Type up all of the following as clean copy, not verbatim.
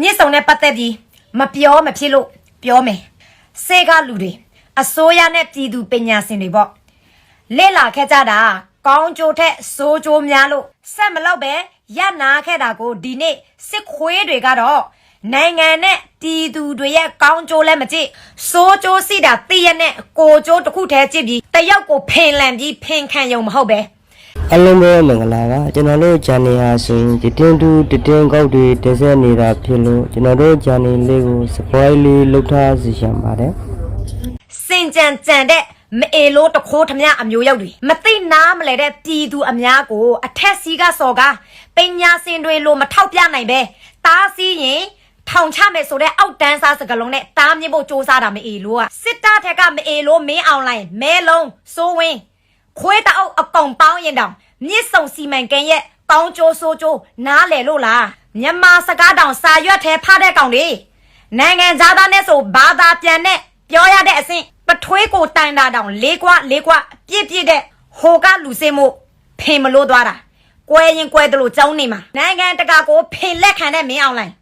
မြစ်စုံနဲ့ပတ်သက်ပြီးမပြောမဖြစ်လို့ပြောမယ်စေကလူတွေအစိုးရနဲ့ပြည်သူပညာရှင်တွေပေါ့လေ့လာခဲ့ကြတာကောင်းကျိုးထက်ဆိုးကျိုးများလို့ဆက်မလောက်ပဲရနာခဲ့တာကိုဒီနေ့စစ်ခွေးတွေကတော့နိုင်ငံနဲ့ပြည်သူတွေရဲ့ကောင်းကျိုးလည်းမကြည့်ဆိုးကျိုးစီတာတည့်ရနဲ့ကိုကျိုးတစ်ခုတည်းကြည့်ပြီးတယောက်ကိုဖင်လန်ပြီးဖင်ခံရုံမဟုတ်ပဲအလုံးပဲမင်္ဂလာပါကျွန်တော်တို့ဂျန်နေဟာဆိုရင်တတင်းတူတတင်းကောက်တွေတက်ဆက်နေတာဖြစ်လို့ကျွန်တော်တို့ဂျန်နေလေးကို spoil လေးလုပ်ထားစီရပါတယ်စင်ကြံကြံတဲ့မအေလို့တခိုးထမအမျိုးရောက်တွေမသိနားမလဲတဲ့ပြည်သူအများကိုအထက်စီးကစော်ကားပညာရှင်တွေလိုမထောက်ပြနိုင်ပဲတားစီးရင်ထောင်ချမယ်ဆိုတဲ့အောက်တန်းစားစကလုံးနဲ့တားမြစ်ဖို့စ조사တာမအေလို့စစ်တပ်ထက်ကမအေလို့မင်းအောင်လိုင်းမဲလုံးစိုးဝင်းခွေးတအုပ်အကောင်ပေါင်းရင်တောင်မြစ်စုံစီမံကိန်းရဲ့ကောင်းကျိုးဆိုးကျိုးနားလေလို့လားမြန်မာစကားတောင်စာရွက်ထဲဖတ်တဲ့ကောင်တွေနိုင်ငံသားနဲ့ဆိုဘာသာပြန်နဲ့ပြောရတဲ့အဆင့်ပထွေးကိုတိုင်တာတောင်လေးကွာပြည့်တဲ့ဟိုကလူစေးမို့ဖင်မလို့သွားတာကွဲရင်ကွဲတယ်လို့ကြောင်းနေမှာနိုင်ငံတကာကိုဖင်လက်ခံတဲ့မင်းအောင်လိုင်း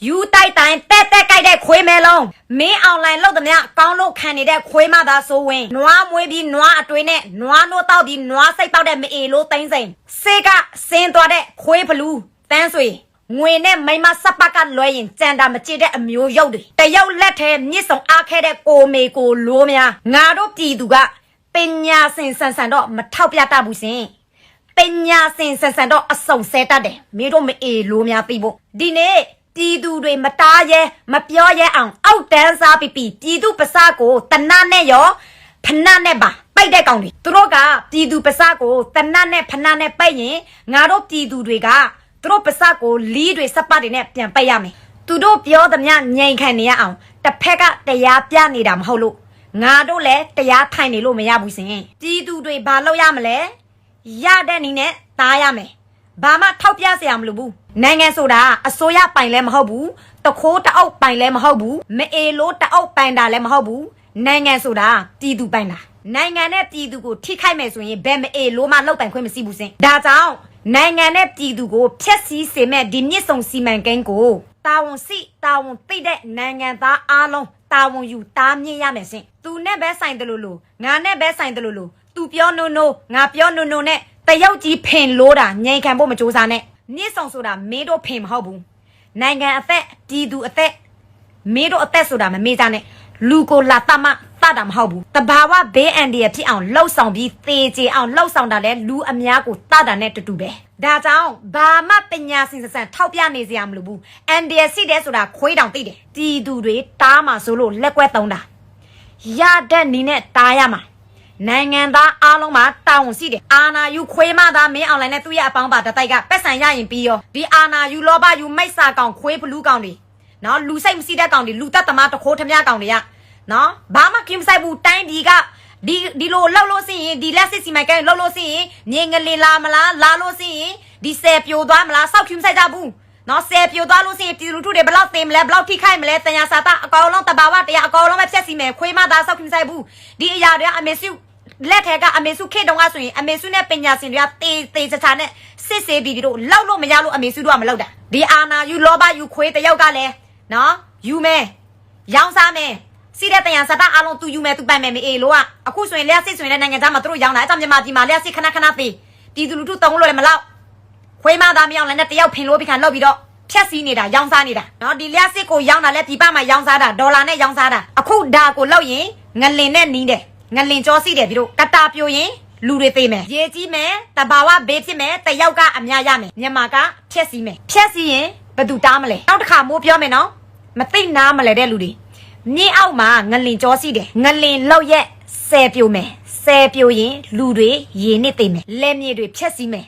ယူတိုက်တိုင်းတက်ကြိုက်တဲ့ခွေးမဲလုံးမင်းအောင်လိုင်းလို့တမကောင်းလို့ခံနေတဲ့ခွေးမသားဆိုဝင်နွားမွေးပြီးနွားအတွေးနဲ့နွားနိုးတောက်ပြီးနွားစိတ်ပေါက်တဲ့မအေလို့သိန်းစိန်စေကစင်းသွားတဲ့ခွေးဘလူးတန်းဆွေငွေနဲ့မိမစပတ်ကလွဲရင်ကြံတာမကြည့်တဲ့အမျိုးရုပ်တွေတရုတ်လက်ထဲမြစ်စုံအားခဲတဲ့ကိုမေကိုလိုးများငါတို့ပြည်သူကပညာစင်ဆန်ဆန်တော့မထောက်ပြတတ်ဘူးရှင်ပညာစင်ဆန်ဆန်တော့အစုံဆဲတတ်တယ်မင်းတို့မအေလိုးများသိဖို့ဒီနေ့ပြည်သူတွေမတားရဲမပြောရဲအောင်အောက်တန်းစားပြီးပြည်သူပစကိုတနတ်နဲ့ရောဖနတ်နဲ့ပါပိတ်တဲ့ကောင်တွေသူတို့ကပြည်သူပစကိုတနတ်နဲ့ဖနတ်နဲ့ပိတ်ရင်ငါတို့ပြည်သူတွေကသူတို့ပစကိုလီးတွေစပတ်တွေနဲ့ပြန်ပိတ်ရမယ်သူတို့ပြောသမျှငြိမ်ခံနေရအောင်တစ်ဖက်ကတရားပြနေတာမဟုတ်လို့ငါတို့လည်းတရားထိုင်နေလို့မရဘူးစင်ပြည်သူတွေဘာလုပ်ရမလဲရတဲ့နည်းနဲ့တားရမယ်ဘာမှထောက်ပြစရာမလိုဘူးနိုင်ငံဆိုတာအစိုးရပိုင်လည်းမဟုတ်ဘူးတခိုးတအုပ်ပိုင်လည်းမဟုတ်ဘူးမအေလို့တအုပ်ပိုင်တာလည်းမဟုတ်ဘူးနိုင်ငံဆိုတာပြည်သူပိုင်တာနိုင်ငံနဲ့ပြည်သူကိုထိခိုက်မယ်ဆိုရင်ဘယ်မအေလို့မှလောက်ပိုင်ခွင့်မရှိဘူးစင်ဒါကြောင့်နိုင်ငံနဲ့ပြည်သူကိုဖျက်ဆီးစေမဲ့ဒီမြစ်စုံစီမံကိန်းကိုတာဝန်သိတဲ့နိုင်ငံသားအားလုံးတာဝန်ယူတားမြင့်ရမယ်စင်သူနဲ့ပဲဆိုင်တယ်လို့ငါနဲ့ပဲဆိုင်တယ်လို့သူပြောနိုးငါပြောနိုးနဲ့တယောက်ကြီးဖင်လို့တာငြိမ်ခံဖို့မကြိုးစားနဲ့မြစ်ဆောင်ဆိုတာမင်းတို့ဖင်မဟုတ်ဘူးနိုင်ငံအသက်ပြည်သူအသက်မင်းတို့အသက်ဆိုတာမမေ့ကြနဲ့လူကိုလာတမတတာမဟုတ်ဘူးတဘာဝဘေးအန်ဒီရဖြစ်အောင်လှုပ်ဆောင်ပြီးသေချေအောင်လှုပ်ဆောင်တာလဲလူအများကိုတတာနဲ့တူပဲဒါကြောင့်ဘာမှပညာစင်စံထောက်ပြနေစရာမလိုဘူးအန်ဒီရရှိတယ်ဆိုတာခွေးတောင်သိတယ်ပြည်သူတွေတားမှာဆိုလို့လက်ကွဲသုံးတာရတဲ့နီးနဲ့တားရမှာနိုင်ငံသားအားလုံးမှာတာဝန်ရှိတယ်အာနာယူခွေးမသားမင်းအောင်လိုင်းနဲ့သူ့ရဲ့အပေါင်းပါတတိုက်ကပတ်စံရရင်ပြီးရောဒီအာနာယူလောဘယူမိတ်စာကောင်ခွေးဘလူးကောင်တွေနော်လူစိတ်မရှိတဲ့ကောင်တွေလူသက်သမားတခိုးထမကောင်တွေကနော်ဘာမှကိမဆိုင်ဘူးတိုင်းဒီကဒီလိုလှုပ်လို့ရှိရင်ဒီလက်စစ်စီမံကိန်းလှုပ်လို့ရှိရင်ငင်ငလေးလာမလားလာလို့ရှိရင်ဒီဆယ်ပြိုသွားမလားစောက်ကိမဆိုင်ကြဘူးနော်ဆယ်ပြိုသွားလို့ရှိရင်ပြည်လူထုတွေဘယ်လောက်သိမလဲဘယ်လောက်ထိခိုက်မလဲတရားစာတအကောင်လုံးတဘာဝတရားအကောင်လုံးပဲဖြတ်စီမယ်ခွေးမသားစောက်ကိမဆိုင်ဘူးဒီအရာတွေကအမေစုလက်ထဲကအမေစုခေတုံးကဆိုရင်အမေစုနဲ့ပညာရှင်တွေကတေချာနဲ့စစ်စေးပြီးတို့လောက်လို့မရလို့အမေစုတို့ကမလောက်တာဒီအာနာယူလောဘယူခွေးတယောက်ကလည်းနော်ယူမယ်ရောင်းစားမယ်စီးတဲ့တရားစတာအားလုံးသူယူမယ်သူပိုင်မယ်မေအေလို့ကအခုဆိုရင်လျှက်စစ်ဆိုရင်လည်းနိုင်ငံသားမှာသူတို့ရောင်းတာအဲ့ကြောင့်မြန်မာပြည်မှာလျှက်စစ်ခဏသေးပြည်သူလူထုတုံးလို့လည်းမလောက်ခွေးမသားမယောင်းလည်းနဲ့တယောက်ဖင်လို့ပြီးခံလောက်ပြီးတော့ဖြက်စီးနေတာရောင်းစားနေတာနော်ဒီလျှက်စစ်ကိုရောင်းတာလည်းပြည်ပမှာရောင်းစားတာဒေါ်လာနဲ့ရောင်းစားတာအခုဒါကိုလောက်ရင်ငလင်နဲ့နီးတယ်ငလင်ကြောစီးတယ်ပြီးတော့ကတာပြိုရင်လူတွေသိမယ်ရေကြီးမယ်တဘာဝဘေးဖြစ်မယ်တယောက်ကအများရမယ်မြန်မာကဖြက်စီးမယ်ဖြက်စီးရင်ဘယ်သူတားမလဲနောက်တစ်ခါမိုးပြောမယ်နော်မသိနားမလဲတဲ့လူတွေမြေအောက်မှာငလင်ကြောစီးတယ်ငလင်လောက်ရက်ဆယ်ပြိုမယ်ဆယ်ပြိုရင်လူတွေရေနစ်သိမယ်လက်မြေတွေဖြက်စီးမယ်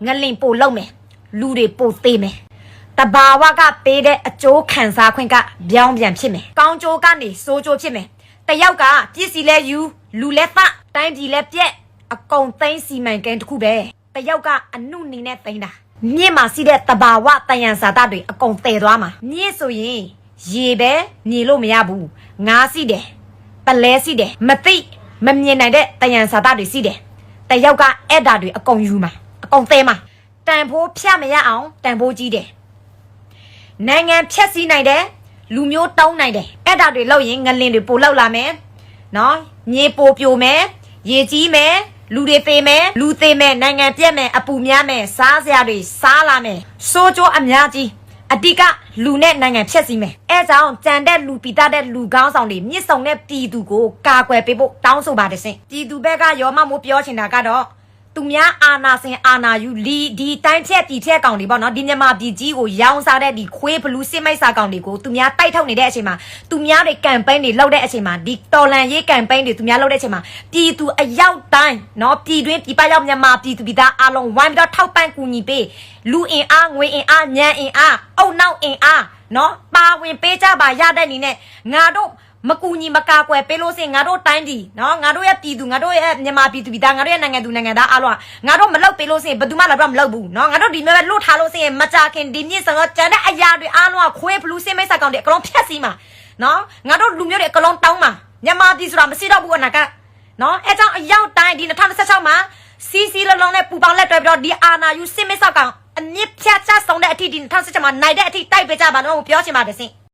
ငလင်ပိုလောက်မယ်လူတွေပိုသိမယ်တဘာဝကပေးတဲ့အကျိုးခံစားခွင့်ကပြောင်းပြန်ဖြစ်မယ်ကောင်းကျိုးကနေဆိုးကျိုးဖြစ်မယ်တယောက်ကပစ္စည်းလဲယူလူလဲသတိုင်းပြည်လဲပြက်အကုန်သိမ်းစီမံကိန်းတစ်ခုပဲတယောက်ကအနုနေနဲ့သိမ်းတာမြင့်မှာစီးတဲ့တဘာဝတယံဇာတတွေအကုန်တည်သွားမှာမြင့်ဆိုရင်ရေပဲမြေလို့မရဘူးငါးစီးတယ်ပလဲစီးတယ်မသိမမြင်နိုင်တဲ့တယံဇာတတွေစီးတယ်တယောက်ကအဲ့ဒါတွေအကုန်ယူမှာအကုန်သဲမှာတန်ဖိုးဖြတ်မရအောင်တန်ဖိုးကြီးတယ် နိုင်ငံဖြက်စီးနိုင်တယ်လူမျိုးတောင်းနိုင်တယ်အဲ့ဒါတွေလောက်ရင်ငလင်တွေပိုလောက်လာမယ်နော်မြေပိုပြိုမယ်ရေကြီးမယ်လူတွေသေမယ်လူသေမယ်နိုင်ငံပြက်မယ်အပူများမယ်စားစရာတွေစားလာမယ်စိုးကျိုးအများကြီးအတိကလူနဲ့နိုင်ငံဖြက်စီးမယ်အဲကြောင့်ကြံတဲ့လူပိသားတဲ့လူကောင်းဆောင်တွေမြစ်ဆောင်တဲ့ပြည်သူကိုကာကွယ်ပေးဖို့တောင်းဆိုပါတယ်ရှင်ပြည်သူဘက်ကရောမမိုးပြောချင်တာကတော့သူများအာနာစင်အာနာယူလီဒီတိုင်းဖြက်ပြည်ဖြက်ကောင်တွေပေါ့နော်ဒီမြန်မာပြည်ကြီးကိုရောင်းစားတဲ့ဒီခွေးဘလူးစစ်မိတ်စာကောင်တွေကိုသူများတိုက်ထုတ်နေတဲ့အချိန်မှာသူများတွေကမ်ပိန်းတွေလုပ်တဲ့အချိန်မှာဒီတော်လန်ရေးကမ်ပိန်းတွေသူများလုပ်တဲ့အချိန်မှာပြည်သူအရောက်တိုင်းနော်ပြည်တွင်းပြည်ပရောက်မြန်မာပြည်သူပြည်သားအားလုံးဝိုင်းပြီးတော့ထောက်ပံ့ကူညီပေးလူအင်အားငွေအင်အားညံအင်အားအုံနောက်အင်အားနော်ပါဝင်ပေးကြပါရတဲ့အနေနဲ့ငါတို့မကူညီမကာကွယ်ပေးလို့စင်ငါတို့တိုင်းပြည်နော်ငါတို့ရဲ့ပြည်သူငါတို့ရဲ့မြန်မာပြည်သူပြည်သားငါတို့ရဲ့နိုင်ငံသူနိုင်ငံသားအားလုံးငါတို့မလုပ်ပေးလို့စင်ဘယ်သူမှလည်းမလုပ်ဘူးနော်ငါတို့ဒီမျိုးပဲလွတ်ထားလို့စင်မကြခင်ဒီမြင့်စံတော့ကျန်တဲ့အရာတွေအားလုံးကခွေးဘလူးစင်မိတ်ဆက်ကောင်တွေအကုန်ဖြတ်စီးမှာနော်ငါတို့လူမျိုးတွေအကုန်တောင်းမှာမြန်မာပြည်ဆိုတာမရှိတော့ဘူးအနာကနော်အဲကြောင့်အရောက်တိုင်းဒီ2016မှာစီစီလုံးလုံးနဲ့ပူပေါင်းလက်တွဲပြီးတော့ဒီအာနာယူစင်မိတ်ဆက်ကောင်အမြင့်ဖြတ်ချဆောင်တဲ့အထိဒီ2016မှာနိုင်တဲ့အထိတိုက်ပေးကြပါလို့ပြောချင်ပါတယ်စင်